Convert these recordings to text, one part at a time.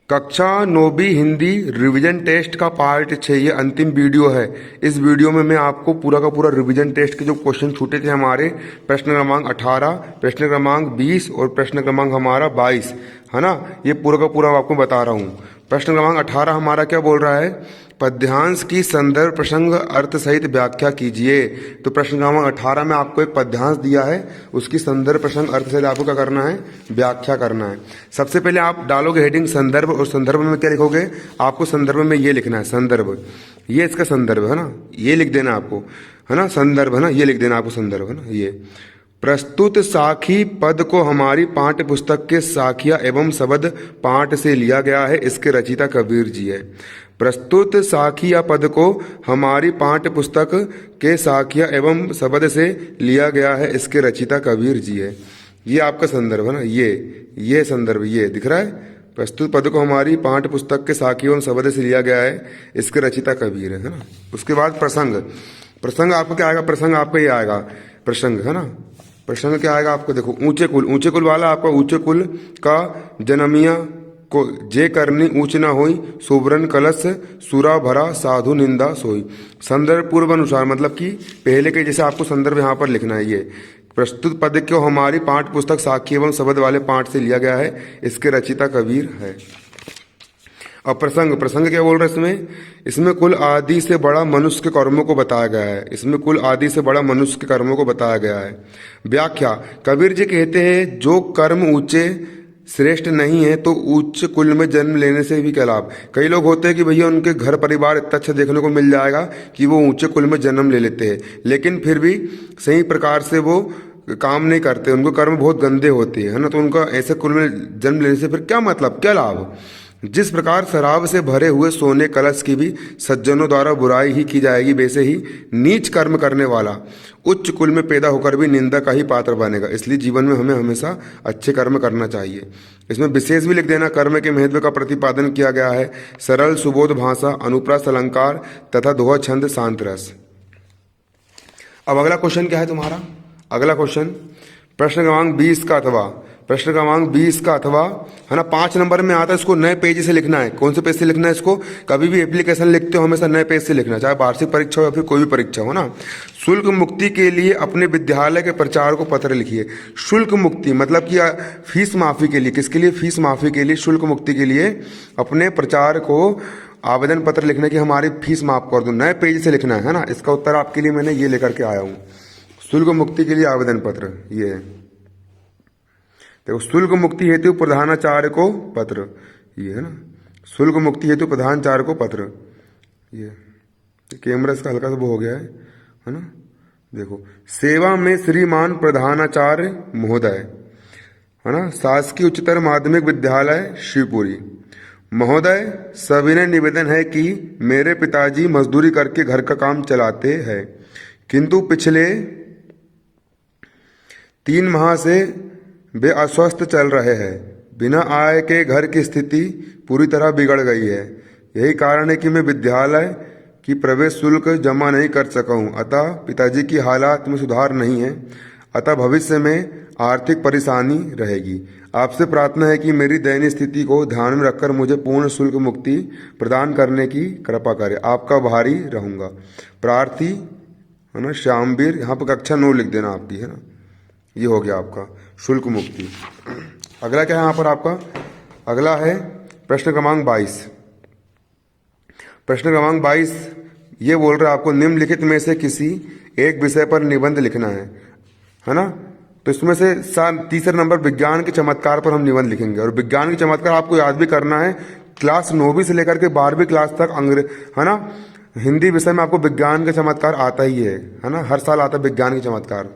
कक्षा नौवीं Hindi revision test का पार्ट 6 ये अंतिम वीडियो है। इस वीडियो में मैं आपको पूरा का पूरा रिवीजन टेस्ट के जो क्वेश्चन छूटे थे हमारे, प्रश्न क्रमांक 18, प्रश्न क्रमांक 20 और प्रश्न क्रमांक हमारा 22, है ना, ये पूरा का पूरा आपको बता रहा हूँ। प्रश्न क्रमांक 18 हमारा क्या बोल रहा है, पद्यांश की संदर्भ प्रसंग अर्थ सहित व्याख्या कीजिए। तो प्रश्न क्रमांक 18 में आपको एक पद्यांश दिया है, उसकी संदर्भ प्रसंग अर्थ सहित आपको क्या करना है, व्याख्या करना है। सबसे पहले आप डालोगे हेडिंग संदर्भ, और संदर्भ में क्या लिखोगे, आपको संदर्भ में ये लिखना है, संदर्भ, ये इसका संदर्भ है ना, ये लिख देना आपको, है ना, संदर्भ है ना, ये लिख देना आपको संदर्भ, है ना। ये प्रस्तुत साखी पद को हमारी पाठ्य पुस्तक के साखिया एवं शब्द पाठ से लिया गया है, इसके रचयिता कबीर जी है। प्रस्तुत साखिया पद को हमारी पाठ्य पुस्तक के साखिया एवं शब्द से लिया गया है, इसके रचयिता कबीर जी है। ये आपका संदर्भ है ना, ये संदर्भ, ये दिख रहा है, प्रस्तुत पद को हमारी पाठ्य पुस्तक के साखिया एवं शब्द से लिया गया है, इसके रचयिता कबीर है ना। उसके बाद प्रसंग, प्रसंग आपको क्या आएगा, प्रसंग आपका ये आएगा, प्रसंग है ना, प्रसंग क्या आएगा आपको, देखो, ऊंचे कुल, ऊंचे कुल वाला आपका, ऊंचे कुल का जन्मिया को जे करनी ऊंच ना होई, सुवर्ण कलश सुरा भरा साधु निंदा सोई। संदर्भ पूर्व अनुसार, मतलब कि पहले के जैसे आपको संदर्भ यहाँ पर लिखना है। ये प्रस्तुत पद को हमारी पाठ्य पुस्तक साखी एवं शब्द वाले पाठ से लिया गया है, इसके रचयिता कबीर है। अब प्रसंग, प्रसंग क्या बोल रहे हैं इसमें, इसमें कुल आदि से बड़ा मनुष्य के कर्मों को बताया गया है, इसमें कुल आदि से बड़ा मनुष्य के कर्मों को बताया गया है। व्याख्या, कबीर जी कहते हैं जो कर्म ऊंचे श्रेष्ठ नहीं है तो उच्च कुल में जन्म लेने से भी क्या लाभ। कई लोग होते हैं कि भैया उनके घर परिवार इतना अच्छा देखने को मिल जाएगा कि वो ऊंचे कुल में जन्म ले लेते हैं, लेकिन फिर भी सही प्रकार से वो काम नहीं करते, उनको कर्म बहुत गंदे होते हैं, है ना। तो उनका ऐसे कुल में जन्म लेने से फिर क्या मतलब, क्या लाभ। जिस प्रकार शराब से भरे हुए सोने कलश की भी सज्जनों द्वारा बुराई ही की जाएगी, वैसे ही नीच कर्म करने वाला उच्च कुल में पैदा होकर भी निंदा का ही पात्र बनेगा। इसलिए जीवन में हमें हमेशा अच्छे कर्म करना चाहिए। इसमें विशेष भी लिख देना, कर्म के महत्व का प्रतिपादन किया गया है, सरल सुबोध भाषा, अनुप्रास अलंकार तथा दोहा छंद शांत रस। अब अगला क्वेश्चन क्या है तुम्हारा, अगला क्वेश्चन प्रश्न क्रमांक 20 का अथवा, प्रश्न क्रमांक 20 का अथवा, है ना, 5 नंबर में आता है। इसको नए पेज से लिखना है। कौन से पेज से लिखना है इसको, कभी भी एप्लीकेशन लिखते हो हमेशा नए पेज से लिखना, चाहे वार्षिक परीक्षा हो या फिर कोई भी परीक्षा हो ना। शुल्क मुक्ति के लिए अपने विद्यालय के प्रचार को पत्र लिखिए। शुल्क मुक्ति मतलब कि फीस माफी के लिए, किसके लिए, फीस माफी के लिए, शुल्क मुक्ति के लिए अपने प्रचार को आवेदन पत्र लिखने की हमारी फीस माफ कर दो, नए पेज से लिखना है ना। इसका उत्तर आपके लिए मैंने ये लेकर के आया हूँ, शुल्क मुक्ति के लिए आवेदन पत्र, ये है। देखो, शुल्क मुक्ति हेतु प्रधानाचार्य को पत्र, ये है ना, शुल्क मुक्ति हेतु प्रधानाचार्य को पत्र, ये कैमरा इसका हल्का सा वो हो गया है ना। देखो, सेवा में श्रीमान प्रधानाचार्य महोदय, है ना, शासकीय उच्चतर माध्यमिक विद्यालय शिवपुरी महोदय, सविनय निवेदन है कि मेरे पिताजी मजदूरी करके घर का काम चलाते हैं, किंतु पिछले 3 माह से वे अस्वस्थ चल रहे हैं। बिना आय के घर की स्थिति पूरी तरह बिगड़ गई है। यही कारण है कि मैं विद्यालय की प्रवेश शुल्क जमा नहीं कर सका हूँ। अतः पिताजी की हालात में सुधार नहीं है, अतः भविष्य में आर्थिक परेशानी रहेगी। आपसे प्रार्थना है कि मेरी दयनीय स्थिति को ध्यान में रखकर मुझे पूर्ण शुल्क मुक्ति प्रदान करने की कृपा करें। आपका भारी रहूँगा। प्रार्थी, है ना, श्यामवीर। यहाँ पर कक्षा 9 लिख देना आपकी, है ना। ये हो गया आपका शुल्क मुक्ति। अगला क्या है यहाँ पर आपका, अगला है प्रश्न क्रमांक 22। प्रश्न क्रमांक 22 ये बोल रहा है आपको निम्नलिखित में से किसी एक विषय पर निबंध लिखना है ना। तो इसमें से तीसरे नंबर विज्ञान के चमत्कार पर हम निबंध लिखेंगे, और विज्ञान के चमत्कार आपको याद भी करना है। क्लास 9वीं से लेकर के 12वीं क्लास तक है ना, हिंदी विषय में आपको विज्ञान का चमत्कार आता ही है ना, हर साल आता है विज्ञान के चमत्कार।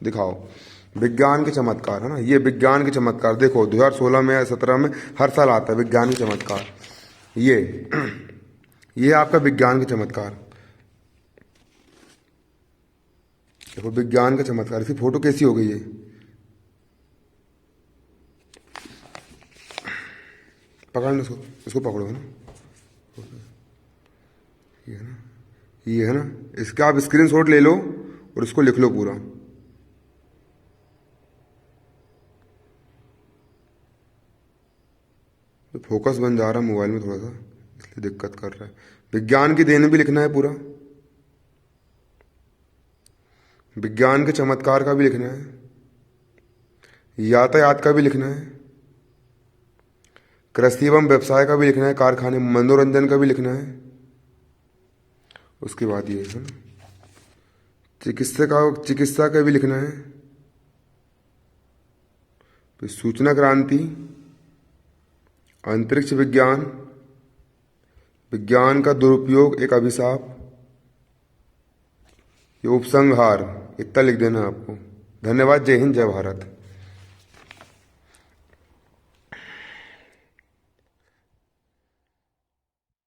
दिखाओ, विज्ञान के चमत्कार, है ना, ये विज्ञान के चमत्कार देखो 2016 में या 17 में हर साल आता है विज्ञान के चमत्कार। ये आपका विज्ञान के चमत्कार, देखो विज्ञान का चमत्कार। इसकी फोटो कैसी हो गई है, पकड़ना इसको, इसको पकड़ो, है ना, ये है ना, इसका आप स्क्रीनशॉट ले लो और इसको लिख लो पूरा। फोकस बन जा रहा है मोबाइल में थोड़ा सा, इसलिए दिक्कत कर रहा है। विज्ञान की देन भी लिखना है पूरा, विज्ञान के चमत्कार का भी लिखना है, यातायात का भी लिखना है, कृषि एवं व्यवसाय का भी लिखना है, कारखाने मनोरंजन का भी लिखना है। उसके बाद ये है चिकित्सा का भी लिखना है, फिर सूचना क्रांति, अंतरिक्ष विज्ञान, विज्ञान का दुरुपयोग एक अभिशाप, ये उपसंहार, इतना लिख देना आपको। धन्यवाद। जय हिंद, जय भारत।